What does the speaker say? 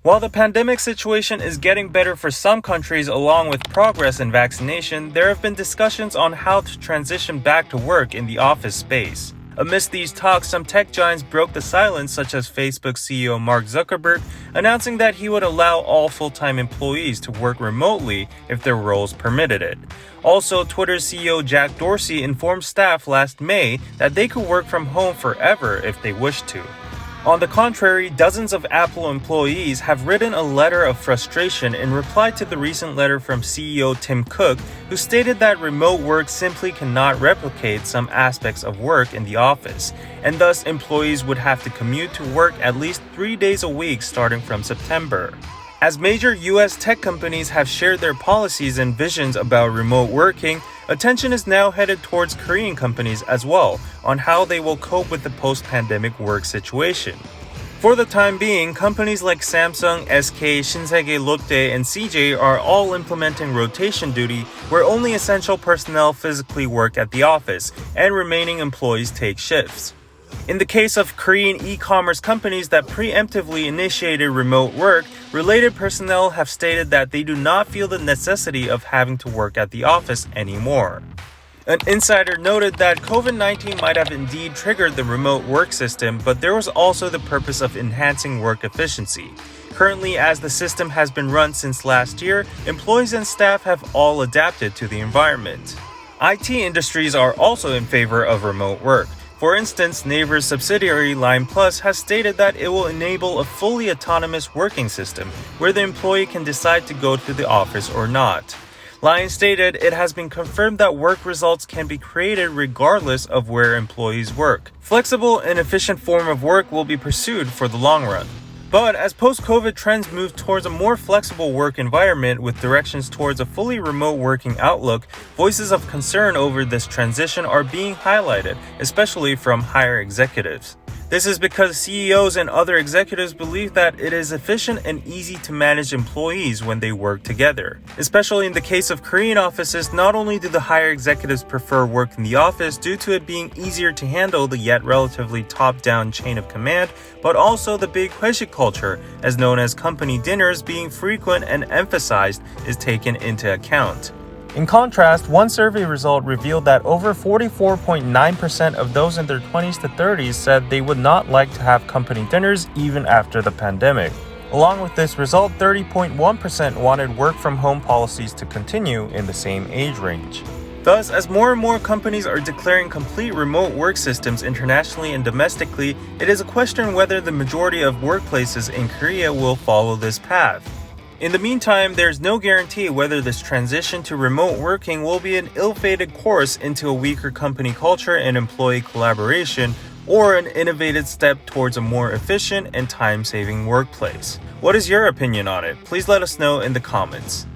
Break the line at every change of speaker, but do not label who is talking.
While the pandemic situation is getting better for some countries along with progress in vaccination, there have been discussions on how to transition back to work in the office space. Amidst these talks, some tech giants broke the silence, such as Facebook CEO Mark Zuckerberg, announcing that he would allow all full-time employees to work remotely if their roles permitted it. Also, Twitter's CEO Jack Dorsey informed staff last May that they could work from home forever if they wished to. On the contrary, dozens of Apple employees have written a letter of frustration in reply to the recent letter from CEO Tim Cook, who stated that remote work simply cannot replicate some aspects of work in the office, and thus employees would have to commute to work at least 3 days a week starting from September. As major US tech companies have shared their policies and visions about remote working, attention is now headed towards Korean companies as well on how they will cope with the post-pandemic work situation. For the time being, companies like Samsung, SK, Shinsegae, Lotte, and CJ are all implementing rotation duty where only essential personnel physically work at the office and remaining employees take shifts. In the case of Korean e-commerce companies that preemptively initiated remote work, related personnel have stated that they do not feel the necessity of having to work at the office anymore. An insider noted that COVID-19 might have indeed triggered the remote work system, but there was also the purpose of enhancing work efficiency. Currently, as the system has been run since last year, employees and staff have all adapted to the environment. IT industries are also in favor of remote work. For instance, Naver's subsidiary Line Plus has stated that it will enable a fully autonomous working system where the employee can decide to go to the office or not. Line stated it has been confirmed that work results can be created regardless of where employees work. Flexible and efficient form of work will be pursued for the long run. But as post-COVID trends move towards a more flexible work environment with directions towards a fully remote working outlook, voices of concern over this transition are being highlighted, especially from higher executives. This is because CEOs and other executives believe that it is efficient and easy to manage employees when they work together. Especially in the case of Korean offices, not only do the higher executives prefer work in the office due to it being easier to handle the yet relatively top-down chain of command, but also the big 회식 culture, as known as company dinners being frequent and emphasized, is taken into account. In contrast, one survey result revealed that over 44.9% of those in their 20s to 30s said they would not like to have company dinners even after the pandemic. Along with this result, 30.1% wanted work-from-home policies to continue in the same age range. Thus, as more and more companies are declaring complete remote work systems internationally and domestically, it is a question whether the majority of workplaces in Korea will follow this path. In the meantime, there's no guarantee whether this transition to remote working will be an ill-fated course into a weaker company culture and employee collaboration, or an innovative step towards a more efficient and time-saving workplace. What is your opinion on it? Please let us know in the comments.